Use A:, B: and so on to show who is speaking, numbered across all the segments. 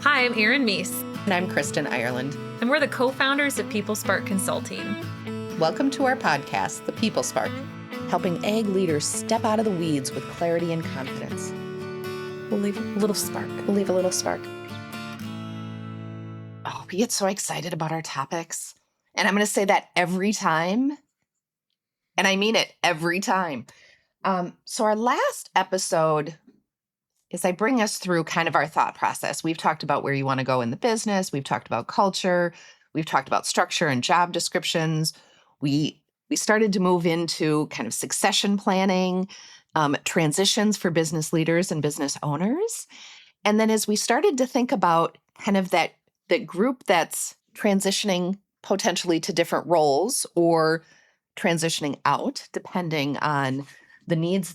A: Hi, I'm Erin Meese,
B: And I'm Kristen Ireland.
A: and we're the co-founders of People Spark Consulting.
B: Welcome to our podcast, The People Spark, helping ag leaders step out of the weeds with clarity and confidence.
A: We'll leave a little spark.
B: We'll leave a little spark. Oh, we get so excited about our topics. And I'm going to say that every time. And I mean it every time. So our last episode is I bring us through kind of our thought process. We've talked about where you want to go in the business. We've talked about culture. We've talked about structure and job descriptions. We started to move into kind of succession planning, transitions for business leaders and business owners. And then as we started to think about kind of that group that's transitioning potentially to different roles or transitioning out, depending on the needs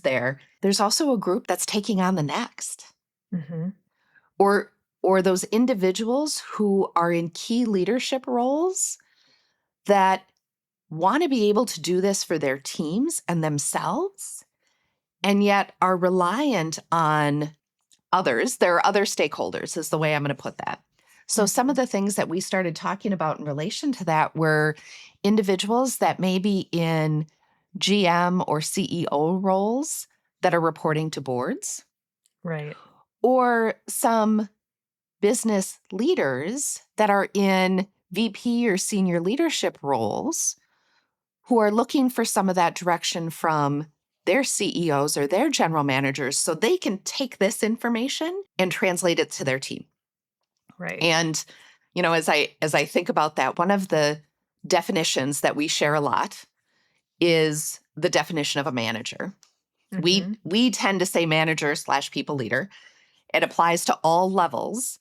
B: there's also a group that's taking on the next.
A: Mm-hmm.
B: Or those individuals who are in key leadership roles that want to be able to do this for their teams and themselves, and yet are reliant on others. There are other stakeholders, is the way I'm going to put that. So some of the things that we started talking about in relation to that were individuals that may be in GM or CEO roles that are reporting to boards,
A: Right.
B: or some business leaders that are in VP or senior leadership roles who are looking for some of that direction from their CEOs or their general managers so they can take this information and translate it to their team.
A: Right.
B: And, as I think about that, one of the definitions that we share a lot is the definition of a manager.
A: Mm-hmm.
B: We tend to say manager / people leader. It applies to all levels.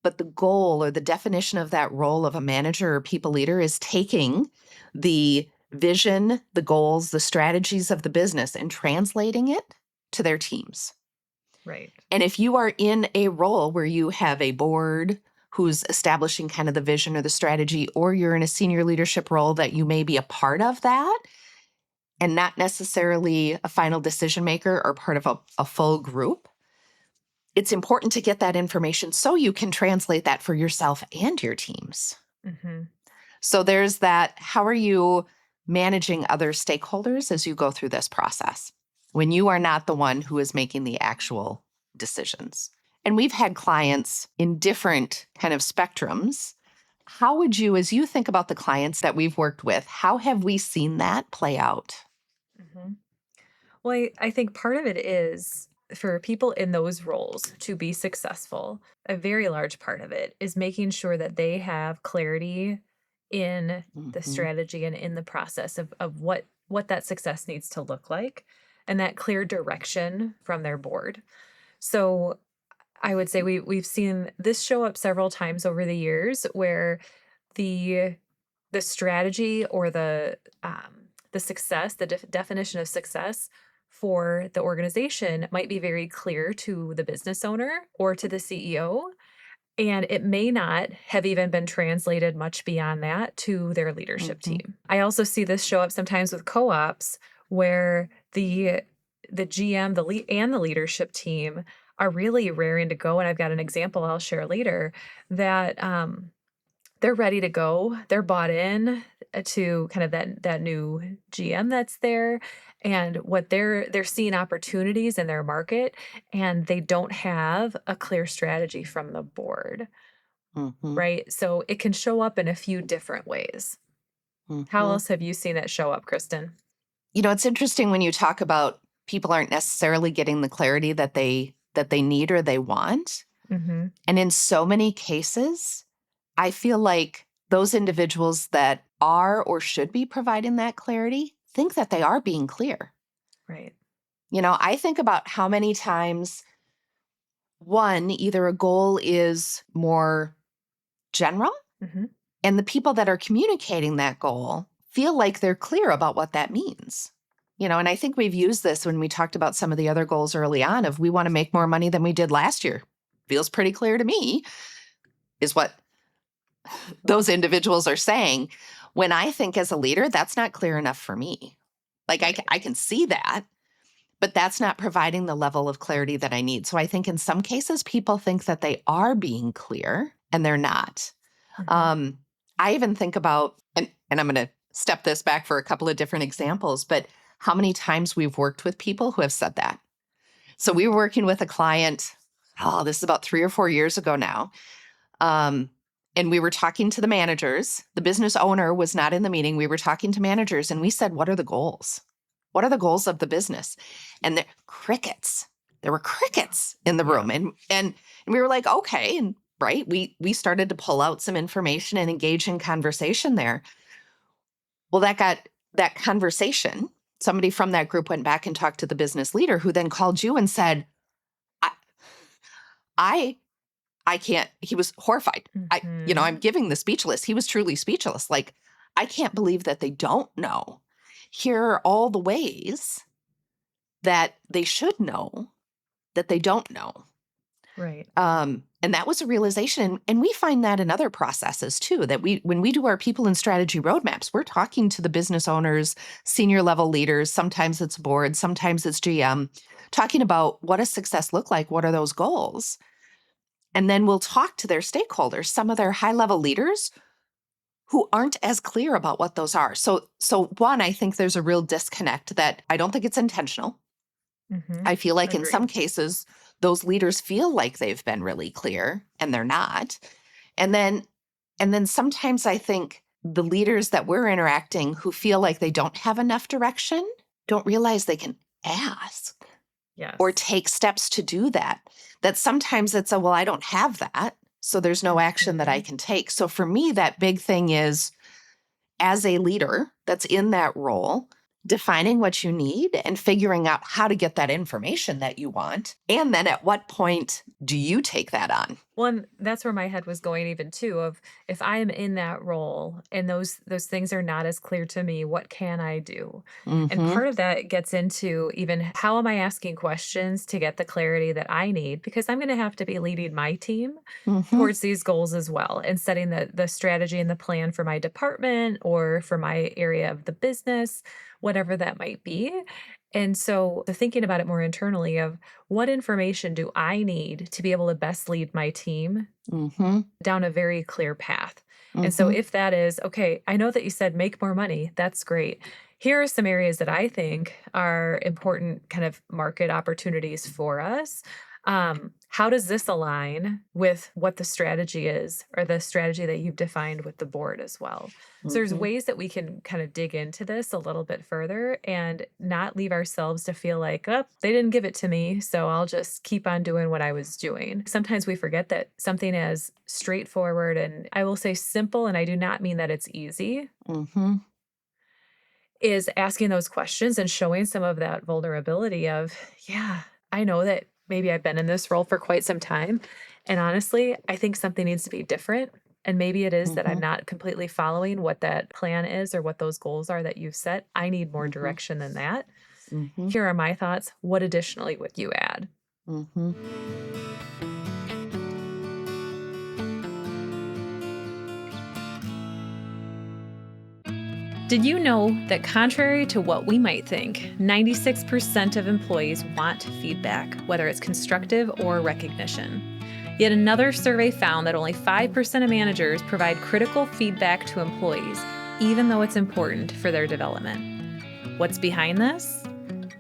B: But the goal or the definition of that role of a manager or people leader is taking the vision, the goals, the strategies of the business and translating it to their teams.
A: Right.
B: And if you are in a role where you have a board who's establishing kind of the vision or the strategy, or you're in a senior leadership role that you may be a part of that and not necessarily a final decision maker or part of a full group, it's important to get that information so you can translate that for yourself and your teams.
A: Mm-hmm.
B: So there's that. How are you managing other stakeholders as you go through this process when you are not the one who is making the actual decisions? And we've had clients in different kind of spectrums. How would you, as you think about the clients that we've worked with, how have we seen that play out?
A: Mm-hmm. Well, I think part of it is for people in those roles to be successful, a very large part of it is making sure that they have clarity in the
B: Mm-hmm.
A: strategy and in the process of what that success needs to look like, and that clear direction from their board. So I would say we've seen this show up several times over the years where the strategy or the success, the definition of success for the organization might be very clear to the business owner or to the CEO, and it may not have even been translated much beyond that to their leadership
B: Mm-hmm.
A: team. I also see this show up sometimes with co-ops where the GM, and the leadership team are really raring to go. And I've got an example I'll share later that they're ready to go. They're bought in to kind of that new GM that's there, and what they're seeing opportunities in their market, and they don't have a clear strategy from the board,
B: Mm-hmm.
A: right? So it can show up in a few different ways.
B: Mm-hmm.
A: How else have you seen it show up, Kristen?
B: It's interesting when you talk about people aren't necessarily getting the clarity that they need or they want.
A: Mm-hmm.
B: And in so many cases, I feel like those individuals that are or should be providing that clarity think that they are being clear.
A: Right.
B: I think about how many times, one, either a goal is more general,
A: Mm-hmm.
B: and the people that are communicating that goal feel like they're clear about what that means. And I think we've used this when we talked about some of the other goals early on of we want to make more money than we did last year. Feels pretty clear to me, is what those individuals are saying. When I think as a leader, that's not clear enough for me. Like I can see that, but that's not providing the level of clarity that I need. So I think in some cases, people think that they are being clear and they're not.
A: Mhm.
B: I even think about, and I'm going to step this back for a couple of different examples, but how many times we've worked with people who have said that. So we were working with a client, this is about 3 or 4 years ago now. And we were talking to the managers. The business owner was not in the meeting. We were talking to managers and we said, what are the goals? What are the goals of the business? And there crickets. There were crickets in the room. And we were like, okay. And right, we started to pull out some information and engage in conversation there. Well, that conversation, somebody from that group went back and talked to the business leader who then called you and said, I can't, he was horrified. I'm
A: Mhm.
B: giving the speechless. He was truly speechless. Like, I can't believe that they don't know. Here are all the ways that they should know that they don't know.
A: Right.
B: And that was a realization. And we find that in other processes too, that when we do our people and strategy roadmaps, we're talking to the business owners, senior level leaders, sometimes it's board, sometimes it's GM, talking about what does success look like? What are those goals? And then we'll talk to their stakeholders, some of their high level leaders who aren't as clear about what those are. So one, I think there's a real disconnect that I don't think it's intentional.
A: Mhm.
B: I feel like in some
A: Agreed.
B: cases, those leaders feel like they've been really clear and they're not. And then sometimes I think the leaders that we're interacting who feel like they don't have enough direction don't realize they can ask or
A: Yes.
B: take steps to do that. That sometimes it's well, I don't have that. So there's no action that I
A: Mhm.
B: can take. So for me, that big thing is as a leader that's in that role, defining what you need and figuring out how to get that information that you want. And then at what point do you take that on?
A: Well, and that's where my head was going even too of if I am in that role and those things are not as clear to me, what can I do? And
B: Mm-hmm.
A: part of that gets into even how am I asking questions to get the clarity that I need because I'm going to have to be leading my team
B: Mm-hmm.
A: towards these goals as well and setting the strategy and the plan for my department or for my area of the business, whatever that might be. And so the thinking about it more internally of what information do I need to be able to best lead my team
B: Mm-hmm.
A: down a very clear path? And so
B: Mm-hmm.
A: if that is, okay, I know that you said make more money, that's great. Here are some areas that I think are important kind of market opportunities for us. How does this align with what the strategy is or the strategy that you've defined with the board as well? So there's
B: Mm-hmm.
A: ways that we can kind of dig into this a little bit further and not leave ourselves to feel like, oh, they didn't give it to me, so I'll just keep on doing what I was doing. Sometimes we forget that something as straightforward and I will say simple, and I do not mean that it's easy,
B: Mm-hmm.
A: is asking those questions and showing some of that vulnerability of, yeah, I know that maybe I've been in this role for quite some time. And honestly, I think something needs to be different. And maybe it is that I'm
B: Mm-hmm.
A: not completely following what that plan is or what those goals are that you've set. I need more
B: Mm-hmm.
A: direction than that.
B: Mm-hmm.
A: Here are my thoughts. What additionally would you add?
B: Mm-hmm.
A: Did you know that contrary to what we might think, 96% of employees want feedback, whether it's constructive or recognition? Yet another survey found that only 5% of managers provide critical feedback to employees, even though it's important for their development. What's behind this?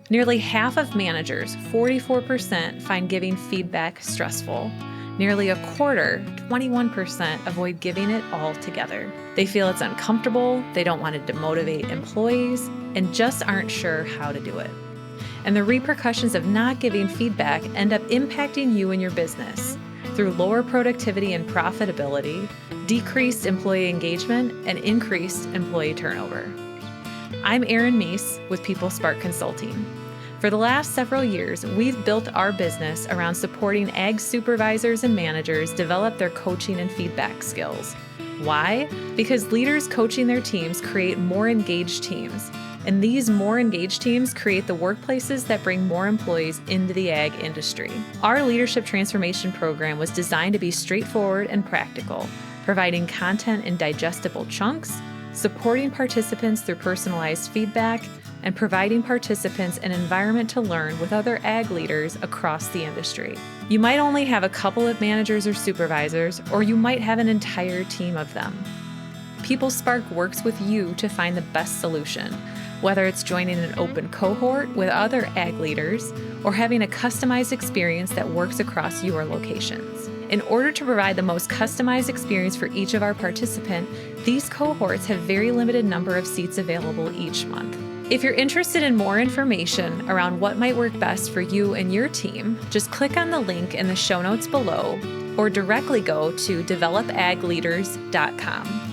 A: Nearly half of managers, 44%, find giving feedback stressful. Nearly a quarter, 21%, avoid giving it altogether. They feel it's uncomfortable, they don't want to demotivate employees, and just aren't sure how to do it. And the repercussions of not giving feedback end up impacting you and your business through lower productivity and profitability, decreased employee engagement, and increased employee turnover. I'm Erin Meese with People Spark Consulting. For the last several years, we've built our business around supporting ag supervisors and managers develop their coaching and feedback skills. Why? Because leaders coaching their teams create more engaged teams. And these more engaged teams create the workplaces that bring more employees into the ag industry. Our leadership transformation program was designed to be straightforward and practical, providing content in digestible chunks, supporting participants through personalized feedback, and providing participants an environment to learn with other ag leaders across the industry. You might only have a couple of managers or supervisors, or you might have an entire team of them. PeopleSpark works with you to find the best solution, whether it's joining an open cohort with other ag leaders or having a customized experience that works across your locations. In order to provide the most customized experience for each of our participants, these cohorts have very limited number of seats available each month. If you're interested in more information around what might work best for you and your team, just click on the link in the show notes below or directly go to developagleaders.com.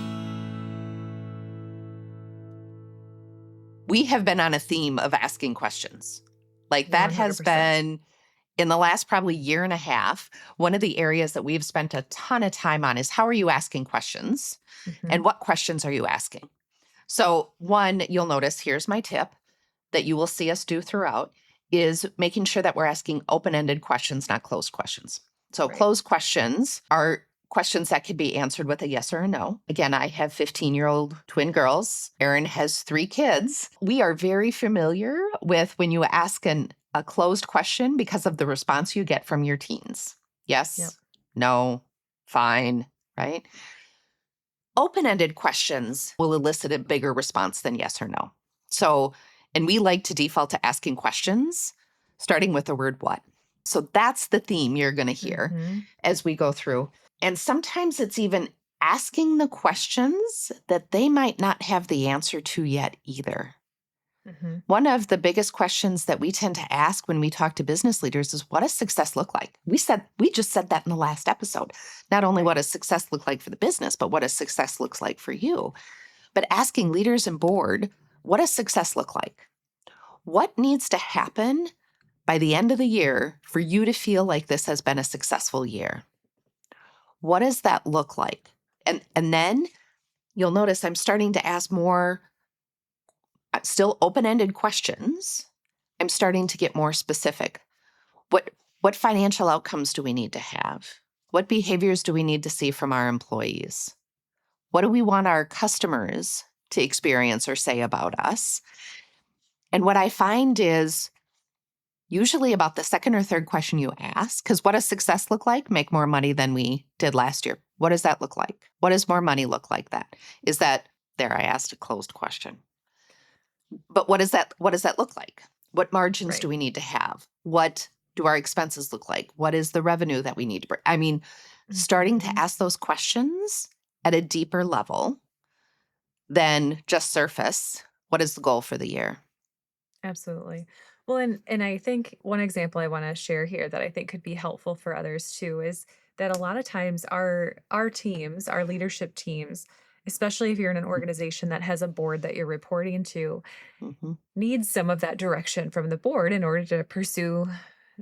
B: We have been on a theme of asking questions. Like that has
A: 100%.
B: been, in the last probably year and a half, one of the areas that we've spent a ton of time on is how are you asking questions and what questions are you asking? So one, you'll notice, here's my tip that you will see us do throughout, is making sure that we're asking open-ended questions, not closed questions. So
A: Right.
B: closed questions are questions that could be answered with a yes or a no. Again, I have 15-year-old twin girls. Erin has 3 kids. We are very familiar with when you ask a closed question because of the response you get from your teens. Yes,
A: Yep.
B: no, fine, right? Open-ended questions will elicit a bigger response than yes or no. So, and we like to default to asking questions, starting with the word what. So that's the theme you're going to hear as we go through. And sometimes it's even asking the questions that they might not have the answer to yet either. One of the biggest questions that we tend to ask when we talk to business leaders is, what does success look like? We just said that in the last episode. Not only what does success look like for the business, but what does success looks like for you? But asking leaders and board, what does success look like? What needs to happen by the end of the year for you to feel like this has been a successful year? What does that look like? And then you'll notice I'm starting to ask more still open-ended questions. I'm starting to get more specific. What financial outcomes do we need to have? What behaviors do we need to see from our employees? What do we want our customers to experience or say about us? And what I find is usually about the second or third question you ask, because what does success look like? Make more money than we did last year. What does that look like? What does more money look like? That is that there, I asked a closed question. But what does that look like? What margins do we need to have? What do our expenses look like? What is the revenue that we need to bring? I mean, starting to ask those questions at a deeper level than just surface. What is the goal for the year?
A: Absolutely. Well, and I think one example I want to share here that I think could be helpful for others too is that a lot of times our teams, our leadership teams, especially if you're in an organization that has a board that you're reporting to,
B: Mm-hmm.
A: needs some of that direction from the board in order to pursue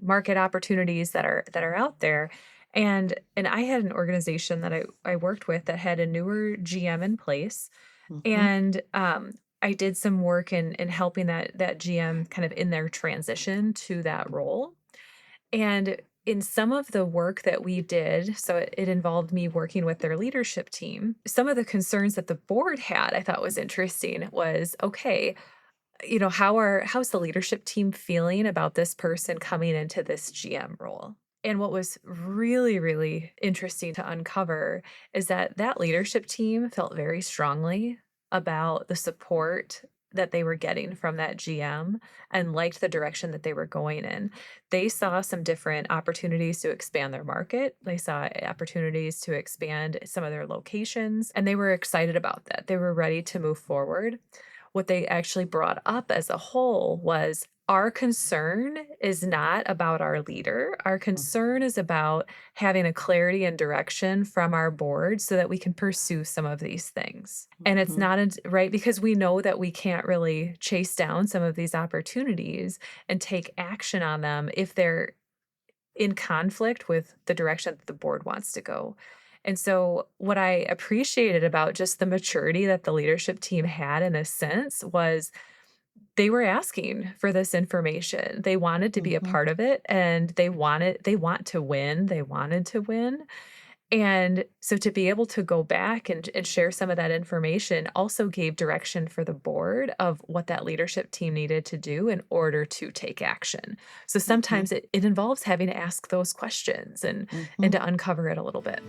A: market opportunities that are out there. And I had an organization that I worked with that had a newer GM in place,
B: Mm-hmm.
A: and I did some work in helping that GM kind of in their transition to that role. And in some of the work that we did, so it involved me working with their leadership team. Some of the concerns that the board had, I thought was interesting, was okay, how's the leadership team feeling about this person coming into this GM role? And what was really, really interesting to uncover is that leadership team felt very strongly about the support that they were getting from that GM and liked the direction that they were going in. They saw some different opportunities to expand their market. They saw opportunities to expand some of their locations, and they were excited about that. They were ready to move forward. What they actually brought up as a whole was our concern is not about our leader. Our concern is about having a clarity and direction from our board so that we can pursue some of these things. And it's not right because we know that we can't really chase down some of these opportunities and take action on them if they're in conflict with the direction that the board wants to go. And so, what I appreciated about just the maturity that the leadership team had in a sense was they were asking for this information. They wanted to be a
B: Mm-hmm.
A: part of it and they want to win. They wanted to win. And so to be able to go back and share some of that information also gave direction for the board of what that leadership team needed to do in order to take action. So
B: Mhm,
A: sometimes it involves having to ask those questions and
B: mhm.
A: to uncover it a little bit.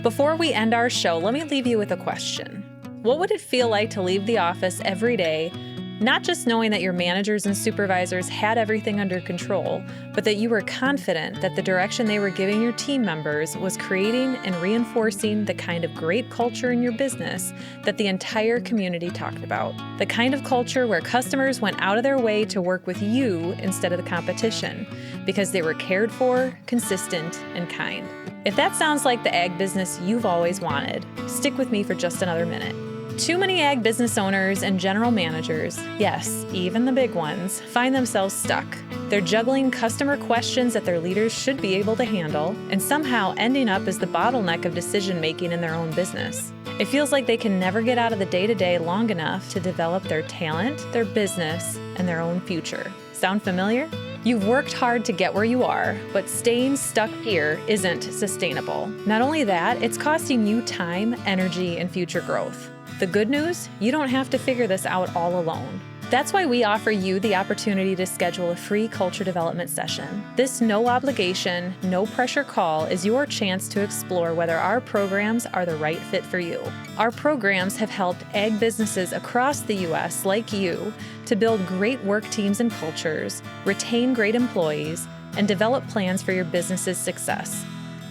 A: Before we end our show, let me leave you with a question. What would it feel like to leave the office every day, not just knowing that your managers and supervisors had everything under control, but that you were confident that the direction they were giving your team members was creating and reinforcing the kind of great culture in your business that the entire community talked about? The kind of culture where customers went out of their way to work with you instead of the competition because they were cared for, consistent, and kind. If that sounds like the ag business you've always wanted, stick with me for just another minute. Too many ag business owners and general managers, yes, even the big ones, find themselves stuck. They're juggling customer questions that their leaders should be able to handle and somehow ending up as the bottleneck of decision making in their own business. It feels like they can never get out of the day-to-day long enough to develop their talent, their business, and their own future. Sound familiar? You've worked hard to get where you are, but staying stuck here isn't sustainable. Not only that, it's costing you time, energy, and future growth. The good news? You don't have to figure this out all alone. That's why we offer you the opportunity to schedule a free culture development session. This no obligation, no pressure call is your chance to explore whether our programs are the right fit for you. Our programs have helped ag businesses across the U.S. like you to build great work teams and cultures, retain great employees, and develop plans for your business's success,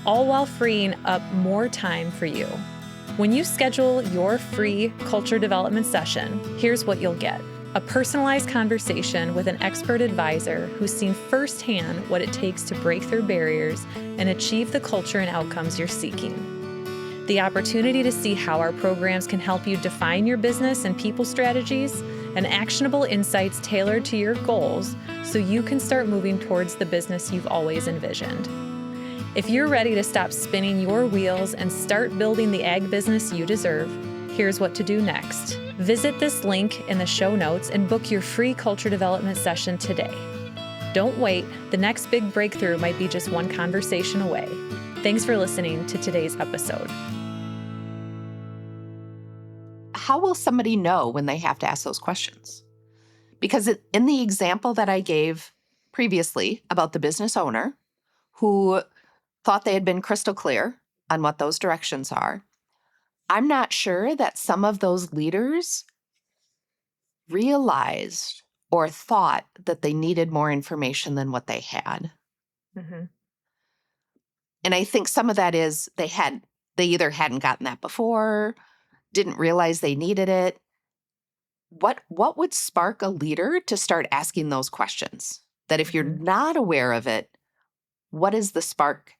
A: all while freeing up more time for you. When you schedule your free culture development session, here's what you'll get: a personalized conversation with an expert advisor who's seen firsthand what it takes to break through barriers and achieve the culture and outcomes you're seeking. The opportunity to see how our programs can help you define your business and people strategies, and actionable insights tailored to your goals so you can start moving towards the business you've always envisioned. If you're ready to stop spinning your wheels and start building the ag business you deserve, here's what to do next. Visit this link in the show notes and book your free culture development session today. Don't wait, the next big breakthrough might be just one conversation away. Thanks for listening to today's episode.
B: How will somebody know when they have to ask those questions? Because in the example that I gave previously about the business owner who thought they had been crystal clear on what those directions are, I'm not sure that some of those leaders realized or thought that they needed more information than what they had.
A: Mhm.
B: And I think some of that is they either hadn't gotten that before, didn't realize they needed it. What would spark a leader to start asking those questions? That if you're
A: Mhm.
B: not aware of it, what is the spark?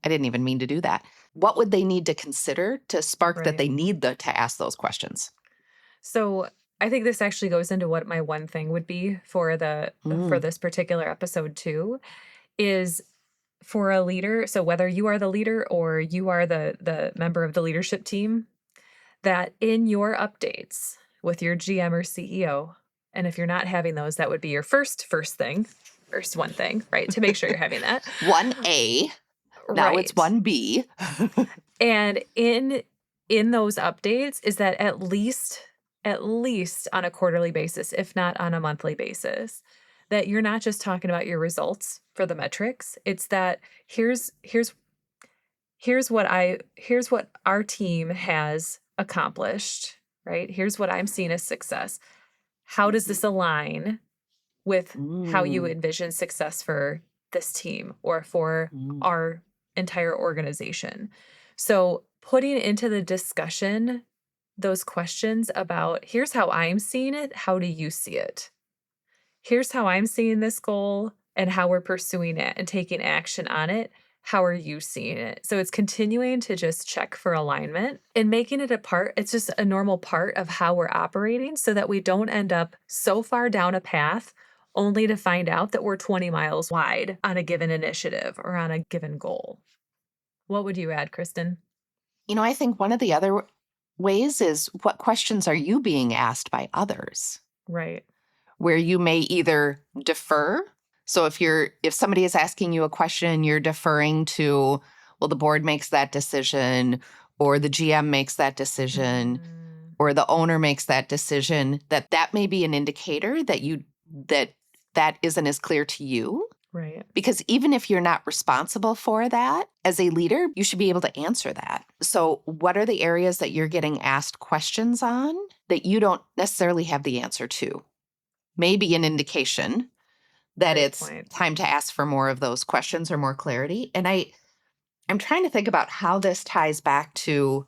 B: I didn't even mean to do that. What would they need to consider to spark that
A: Right.
B: they need to ask those questions?
A: So I think this actually goes into what my one thing would be for
B: Mm,
A: this particular episode too, is for a leader. So whether you are the leader or you are the member of the leadership team, that in your updates with your GM or CEO, and if you're not having those, that would be your first one thing, right? To make sure you're having that.
B: 1A, now it's
A: Right.
B: 1B.
A: And in those updates is that at least on a quarterly basis, if not on a monthly basis, that you're not just talking about your results for the metrics. It's that here's what our team has accomplished, right? Here's what I'm seeing as success. How does this align with how you
B: Mm,
A: envision success for this team or for
B: mm,
A: our entire organization? So, putting into the discussion those questions about here's how I'm seeing it, how do you see it? Here's how I'm seeing this goal and how we're pursuing it and taking action on it. How are you seeing it? So it's continuing to just check for alignment and making it a part. It's just a normal part of how we're operating so that we don't end up so far down a path only to find out that we're 20 miles wide on a given initiative or on a given goal. What would you add, Kristen?
B: I think one of the other ways is what questions are you being asked by others?
A: Right.
B: where you may either defer. So if somebody is asking you a question, you're deferring to, well, the board makes that decision, or the GM makes that decision,
A: Mm,
B: or the owner makes that decision, that may be an indicator that isn't as clear to you.
A: right.
B: Because even if you're not responsible for that, as a leader, you should be able to answer that. So what are the areas that you're getting asked questions on that you don't necessarily have the answer to? Maybe an indication that
A: Great
B: it's
A: point.
B: time to ask for more of those questions or more clarity. And I'm trying to think about how this ties back to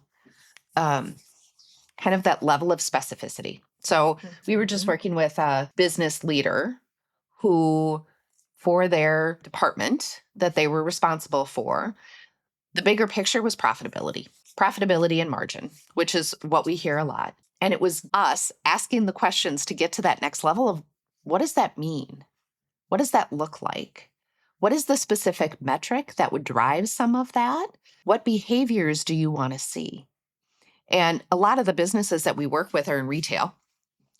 B: kind of that level of specificity. So we were just
A: Mhm.
B: working with a business leader who, for their department that they were responsible for, the bigger picture was profitability and margin, which is what we hear a lot. And it was us asking the questions to get to that next level of, what does that mean? What does that look like? What is the specific metric that would drive some of that? What behaviors do you want to see? And a lot of the businesses that we work with are in retail.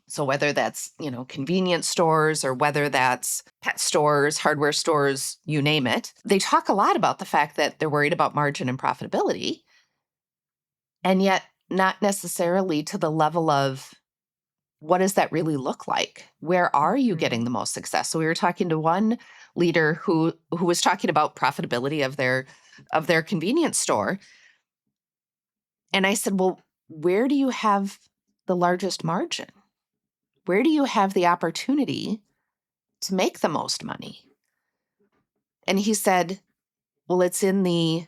B: So whether that's, convenience stores or whether that's pet stores, hardware stores, you name it, they talk a lot about the fact that they're worried about margin and profitability, and yet not necessarily to the level of, what does that really look like? Where are you getting
A: Mhm.
B: the most success? So we were talking to one leader who was talking about profitability of their convenience store. And I said, well, where do you have the largest margin? Where do you have the opportunity to make the most money? And he said, well, it's in the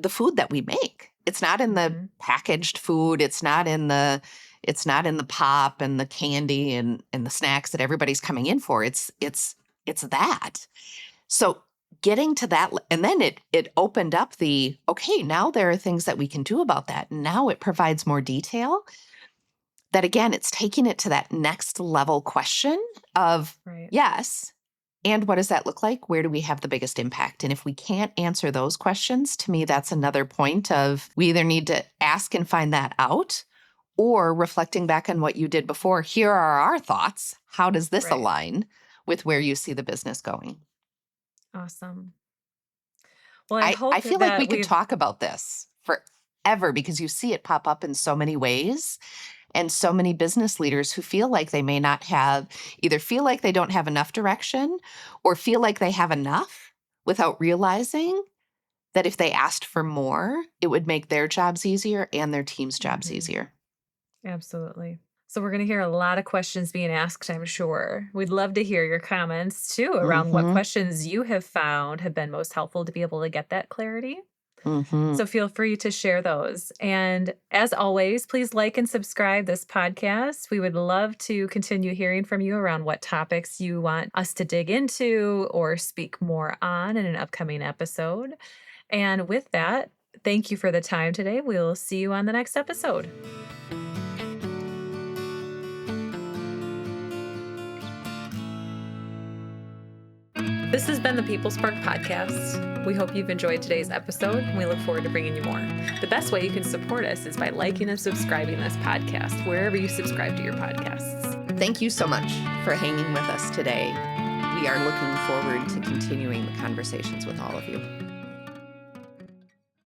B: food that we make. It's not in the
A: Mhm.
B: packaged food. It's not in the pop and the candy and the snacks that everybody's coming in for. It's that. So getting to that, and then it opened up okay, now there are things that we can do about that. Now it provides more detail. That again, it's taking it to that next level question of,
A: Right.
B: yes, and what does that look like? Where do we have the biggest impact? And if we can't answer those questions, to me, that's another point of, we either need to ask and find that out, or reflecting back on what you did before. Here are our thoughts. How does this
A: Right.
B: align with where you see the business going?
A: Awesome. Well, I
B: I
A: hope
B: feel like we
A: that
B: could
A: we've
B: talk about this forever because you see it pop up in so many ways. And so many business leaders who feel like they may not have, either feel like they don't have enough direction or feel like they have enough without realizing that if they asked for more, it would make their jobs easier and their team's jobs
A: Mhm.
B: easier.
A: Absolutely. So we're going to hear a lot of questions being asked, I'm sure. We'd love to hear your comments too around what
B: Mm-hmm.
A: questions you have found have been most helpful to be able to get that clarity.
B: Mm-hmm.
A: So feel free to share those. And as always, please like and subscribe this podcast. We would love to continue hearing from you around what topics you want us to dig into or speak more on in an upcoming episode. And with that, thank you for the time today. We'll see you on the next episode. This has been the People Spark Podcast. We hope you've enjoyed today's episode, and we look forward to bringing you more. The best way you can support us is by liking and subscribing this podcast wherever you subscribe to your podcasts.
B: Thank you so much for hanging with us today. We are looking forward to continuing the conversations with all of you.